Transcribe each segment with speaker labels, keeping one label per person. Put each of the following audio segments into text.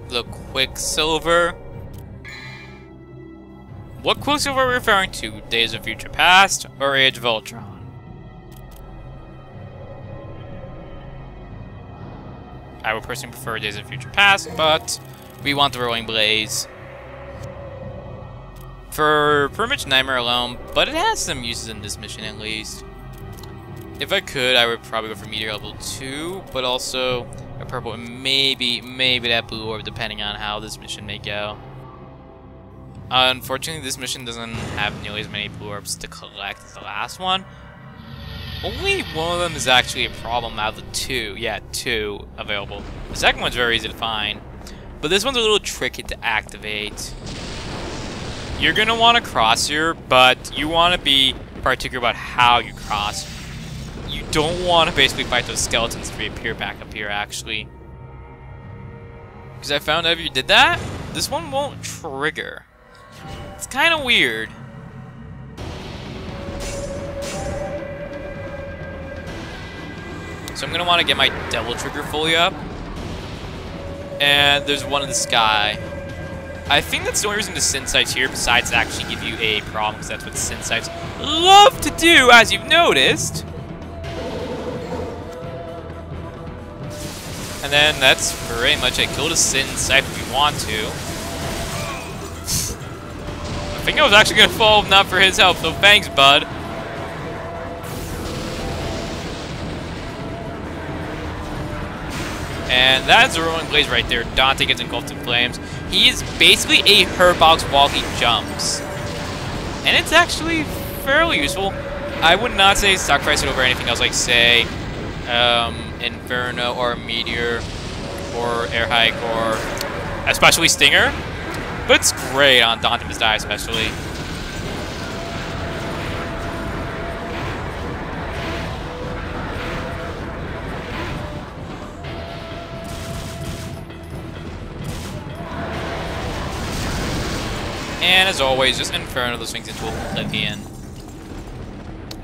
Speaker 1: the Quicksilver. What Quicksilver are we referring to? Days of Future Past or Age of Ultron? I would personally prefer Days of Future Past, but we want the Rolling Blaze. For pretty much Nightmare alone, but it has some uses in this mission at least. If I could, I would probably go for Meteor level 2, but also a purple and maybe that blue orb, depending on how this mission may go. Unfortunately, this mission doesn't have nearly as many blue orbs to collect as the last one. Only one of them is actually a problem out of the 2. Yeah, 2 available. The second one's very easy to find, but this one's a little tricky to activate. You're going to want to cross here, but you want to be particular about how you cross. You don't want to basically fight those skeletons to reappear back up here, actually. Because I found out if you did that, this one won't trigger. It's kind of weird. So I'm going to want to get my Devil Trigger fully up. And there's one in the sky. I think that's the only reason the Sin Sights here, besides actually give you a problem, because that's what Sin Sights love to do, as you've noticed. And then that's pretty much it. Kill the Sin Sight if you want to. I think I was actually going to fall, not for his help, so thanks, bud. And that's the Rolling Blaze right there. Dante gets engulfed in flames. He is basically a Herbox while he jumps. And it's actually fairly useful. I would not say sacrifice it over anything else, like, say, Inferno or Meteor or Air Hike or especially Stinger. But it's great on Dante Must Die, especially. And as always, just Inferno those things into Oblivion.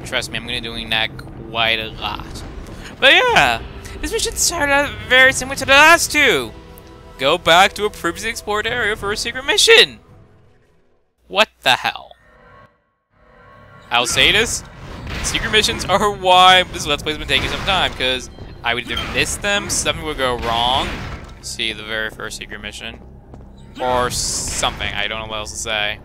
Speaker 1: Trust me, I'm going to be doing that quite a lot. But yeah, this mission started out very similar to the last two. Go back to a previously explored area for a secret mission. What the hell? I'll say this, secret missions are why this Let's Play has been taking some time, because I would either miss them, something would go wrong, see the very first secret mission, or something, I don't know what else to say.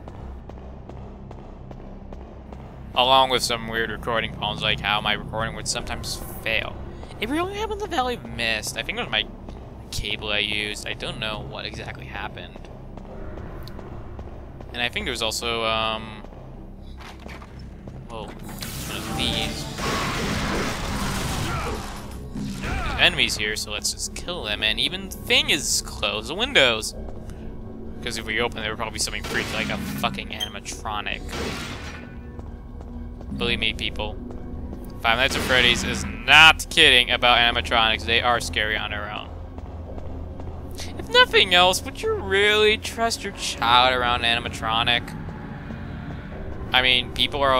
Speaker 1: Along with some weird recording problems, like how my recording would sometimes fail. It really happened in the Valley of Mist. I think it was my cable I used. I don't know what exactly happened. And I think there was also, oh, one of these. There's enemies here, so let's just kill them. And even Thing is close the windows. Because if we open, there would probably be something freaky like a fucking animatronic. Believe me, people. Five Nights at Freddy's is not kidding about animatronics. They are scary on their own. If nothing else, would you really trust your child around an animatronic? I mean, people are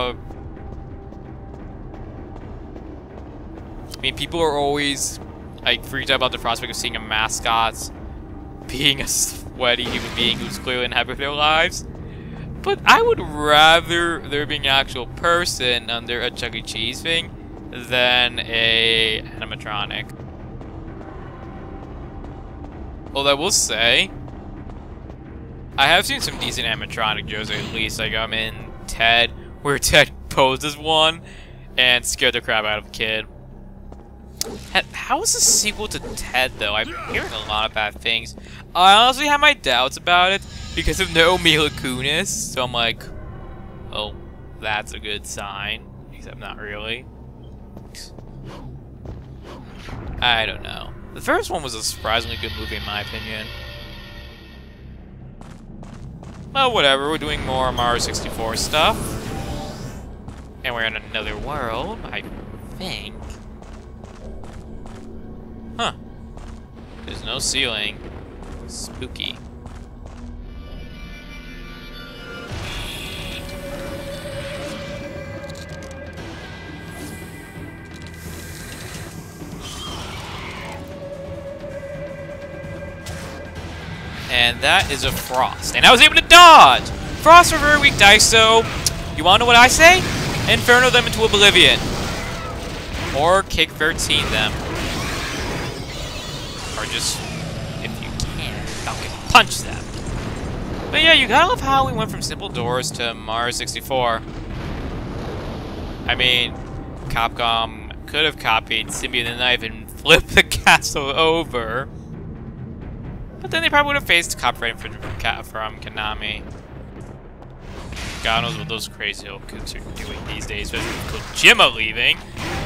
Speaker 1: always like freaked out about the prospect of seeing a mascot being a sweaty human being who's clearly unhappy with their lives. But I would rather there being an actual person under a Chuck E. Cheese thing than a animatronic. Although I will say, I have seen some decent animatronic shows at least. Like I'm in Ted, where Ted posed as one and scared the crap out of a kid. How is the sequel to Ted though? I'm hearing a lot of bad things. I honestly have my doubts about it because of no Mila Kunis. So I'm like, oh, that's a good sign. Except not really. I don't know. The first one was a surprisingly good movie in my opinion. Well, whatever. We're doing more Mario 64 stuff. And we're in another world, I think. Huh. There's no ceiling. Spooky. And that is a Frost. And I was able to dodge! Frost are very weak dice, so you wanna know what I say? Inferno them into oblivion. Or kick 13 them. Or just, if you can, Falcon punch them. But yeah, you gotta love how we went from simple doors to Mario 64. I mean, Capcom could have copied Symbian the Knife and flipped the castle over. But then they probably would have faced copyright infringement from Konami. God knows what those crazy old cooks are doing these days, especially with Kojima leaving.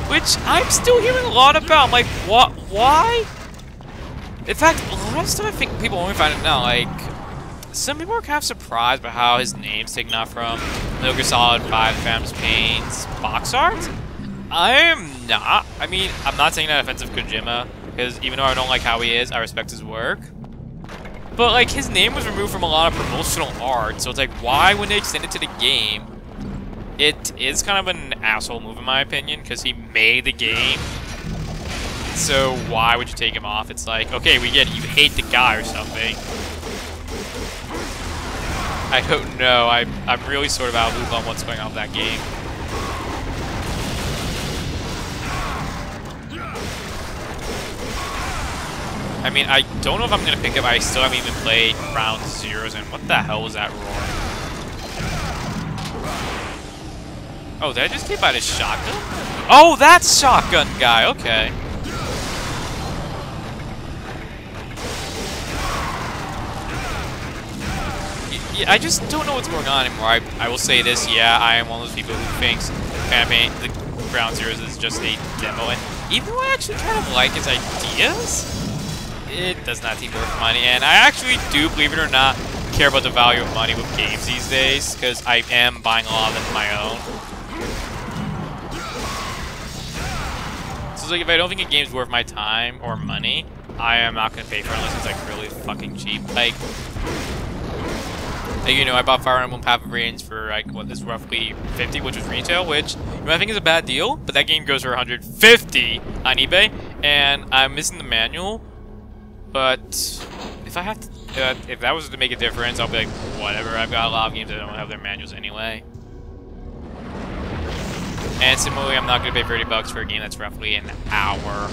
Speaker 1: Which I'm still hearing a lot about. I'm like, what? Why? In fact, a lot of stuff I think people only find it now. Like, some people are kind of surprised by how his name's taken off from Metal Gear Solid 5 Phantom Pain's box art. I am not. I mean, I'm not saying that offensive Kojima, because even though I don't like how he is, I respect his work. But, like, his name was removed from a lot of promotional art, so it's like, why would they extend it to the game? It is kind of an asshole move, in my opinion, because he made the game. So why would you take him off? It's like, okay, we get it, you hate the guy or something. I don't know. I'm really sort of out of loop on what's going on with that game. I mean, I don't know if I'm going to pick up. I still haven't even played Ground Zeroes, and what the hell was that roar? Oh, did I just get by the shotgun? Oh, that's Shotgun Guy. Okay. Yeah, I just don't know what's going on anymore. I will say this, yeah, I am one of those people who thinks the Ground Zeroes is just a demo, and even though I actually kind of like his ideas, it does not seem worth money, and I actually do, believe it or not, care about the value of money with games these days, because I am buying a lot of them of my own. So it's like, if I don't think a game's worth my time or money, I am not going to pay for it unless it's like really fucking cheap. Like, you know, I bought Fire Emblem Path of Radiance for like, what is roughly 50, which was retail, which you might think is a bad deal, but that game goes for 150 on eBay, and I'm missing the manual. But if I have to, if that was to make a difference, I'll be like, whatever. I've got a lot of games that don't have their manuals anyway. And similarly, I'm not going to pay 30 bucks for a game that's roughly an hour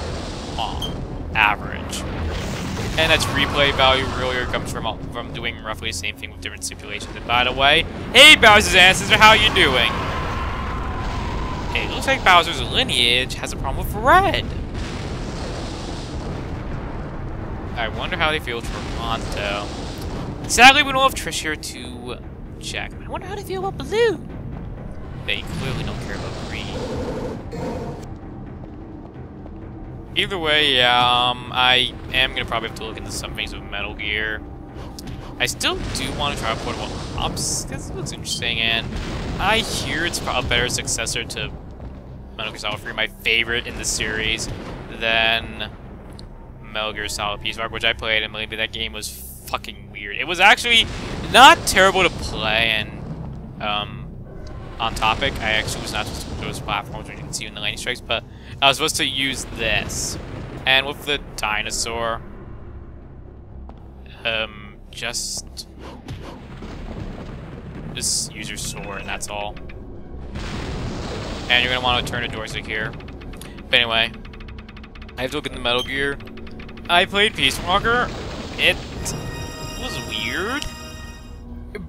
Speaker 1: long, average. And that's replay value really comes from doing roughly the same thing with different stipulations. And by the way, hey Bowser's ancestor, how you doing? Hey, it looks like Bowser's lineage has a problem with red. I wonder how they feel with Memento. Sadly, we don't have Trish here to check. I wonder how they feel about blue. They clearly don't care about green. Either way, yeah, I am going to probably have to look into some things with Metal Gear. I still do want to try Portable Ops, because it looks interesting, and I hear it's a better successor to Metal Gear Solid 3, my favorite in the series, than Metal Gear Solid Peace Walker, which I played, and maybe that game was fucking weird. It was actually not terrible to play, and on topic, I actually was not supposed to go to those platforms where you can see in the lightning strikes, but I was supposed to use this. And with the dinosaur, just use your sword, and that's all. And you're gonna want to turn the doors like here. But anyway, I have to look at the Metal Gear. I played Peace Walker. It was weird.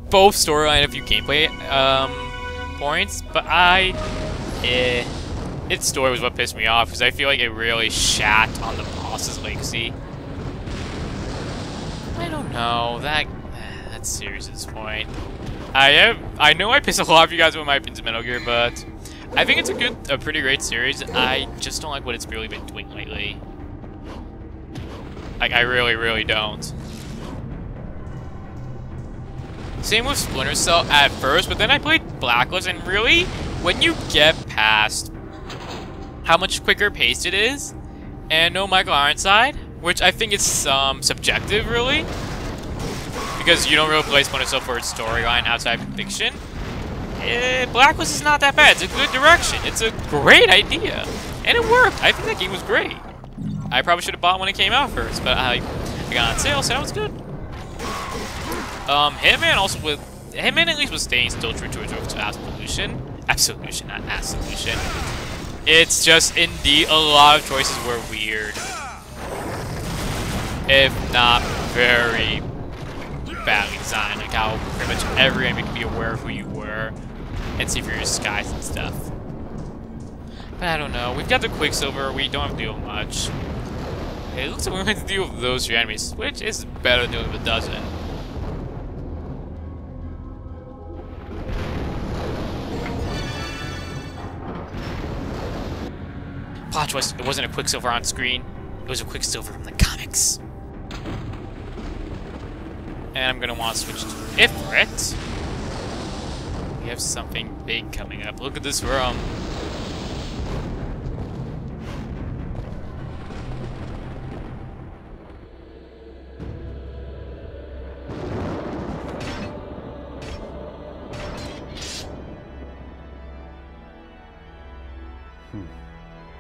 Speaker 1: Both storyline and a few gameplay points, but its story was what pissed me off, because I feel like it really shat on the boss's legacy. I don't know, that's serious at this point. I know I piss a lot of you guys with my opinions of Metal Gear, but I think it's a pretty great series. I just don't like what it's really been doing lately. Like, I really, really don't. Same with Splinter Cell at first, but then I played Blacklist, and really, when you get past how much quicker paced it is, and no Michael Ironside, which I think is subjective, really, because you don't really play Splinter Cell for its storyline outside of fiction. Blacklist is not that bad. It's a good direction. It's a great idea, and it worked. I think that game was great. I probably should have bought when it came out first, but I got on sale, so that was good. Hitman also with Hitman at least was staying still true to its absolution. Absolution, not absolution. It's just indeed a lot of choices were weird, if not very badly designed. Like how pretty much every enemy could be aware of who you were and see through your disguise and stuff. But I don't know. We've got the Quicksilver. We don't have to deal much. It looks like we're going to deal with those 3 enemies, which is better than dealing with a dozen. Plot twist, it wasn't a Quicksilver on screen. It was a Quicksilver from the comics. And I'm going to want to switch to Ifrit. We have something big coming up. Look at this room.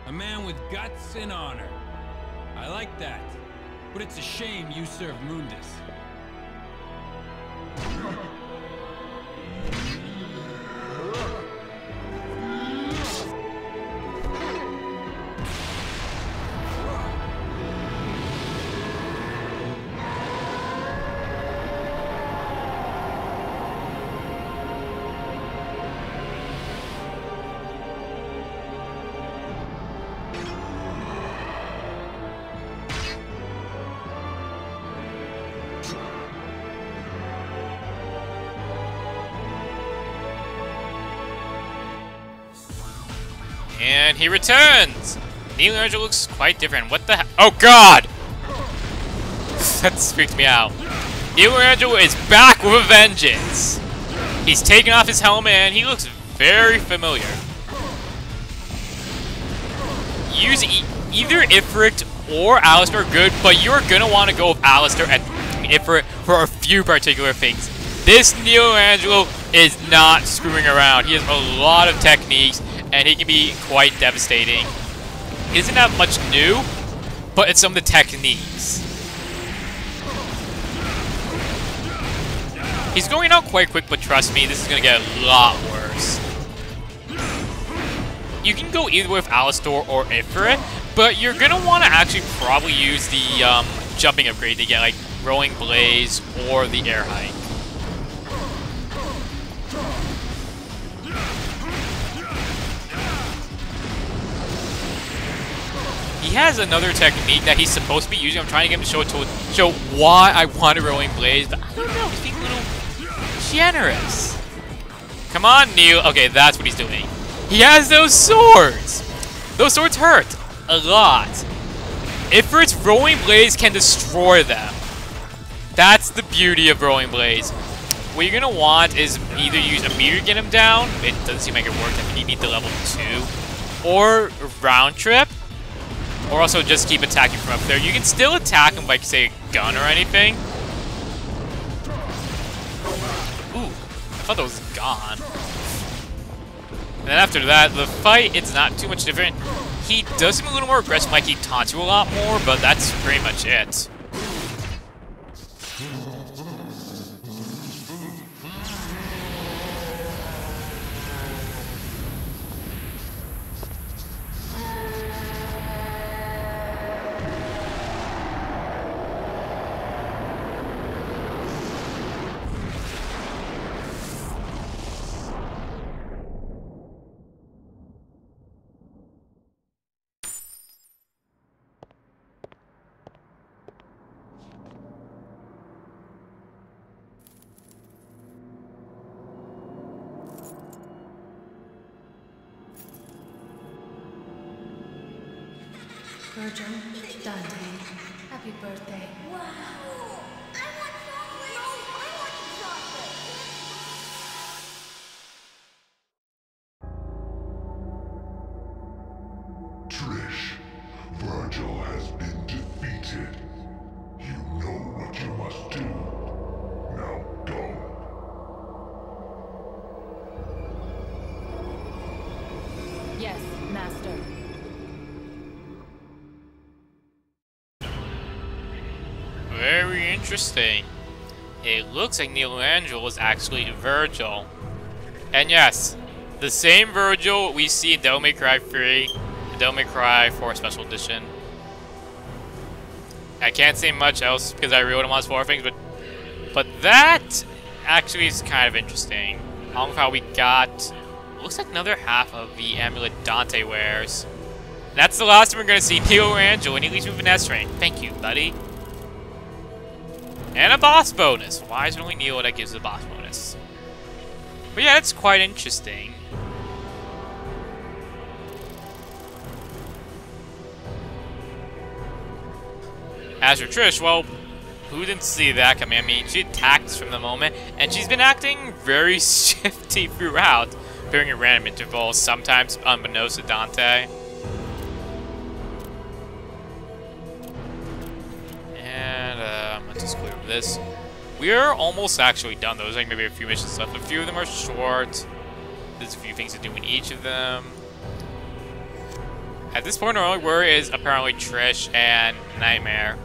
Speaker 2: A man with guts and honor. I like that. But it's a shame you serve Mundus.
Speaker 1: And he returns! Neil Angel looks quite different. What the heck? Oh god! That freaked me out. Neil Angel is back with a vengeance! He's taken off his helmet and he looks very familiar. Use either Ifrit or Alistair are good, but you're gonna want to go with Alistair and Ifrit for a few particular things. This Neo Angelo is not screwing around. He has a lot of techniques, and he can be quite devastating. He doesn't have much new, but it's some of the techniques. He's going out quite quick, but trust me, this is going to get a lot worse. You can go either with Alistair or Ifrit, but you're going to want to actually probably use the jumping upgrade to get like Rolling Blaze or the Air Hike. He has another technique that he's supposed to be using. I'm trying to get him to show why I wanted Rolling Blaze, but I don't know. He's being a little generous. Come on, Neil. Okay, that's what he's doing. He has those swords. Those swords hurt a lot. Ifrit's Rolling Blaze can destroy them. That's the beauty of Rolling Blaze. What you're gonna want is either use a meter to get him down. It doesn't seem like it worked. I think you need the level 2, or round trip. Or also just keep attacking from up there. You can still attack him by, say, a gun or anything. Ooh, I thought that was gone. And then after that, the fight, it's not too much different. He does seem a little more aggressive, like he taunts you a lot more, but that's pretty much it.
Speaker 3: Virgil, Dante, happy birthday.
Speaker 4: Wow! I want chocolate! No, I want chocolate!
Speaker 5: Trish, Virgil has been defeated. You know what you must do. Now go.
Speaker 3: Yes, Master.
Speaker 1: Very interesting. it looks like Michelangelo is actually Virgil. And yes, the same Virgil we see in Devil May Cry 3 and Devil May Cry 4 Special Edition. I can't say much else because I really don't want to spoil things, but that actually is kind of interesting. Along with how we got, looks like another half of the amulet Dante wears. That's the last time we're going to see Michelangelo, and he leaves me with an S rank. Thank you, buddy. And a boss bonus. Why is it only Neo that gives the boss bonus? But yeah, that's quite interesting. As for Trish, well, who didn't see that coming? I mean, she attacked us from the moment, and she's been acting very shifty throughout, appearing at random intervals, sometimes unbeknownst to Dante. And let's just clear this. We're almost actually done. There's like maybe a few missions left. A few of them are short. There's a few things to do in each of them. At this point, our only worry is apparently Trish and Nightmare.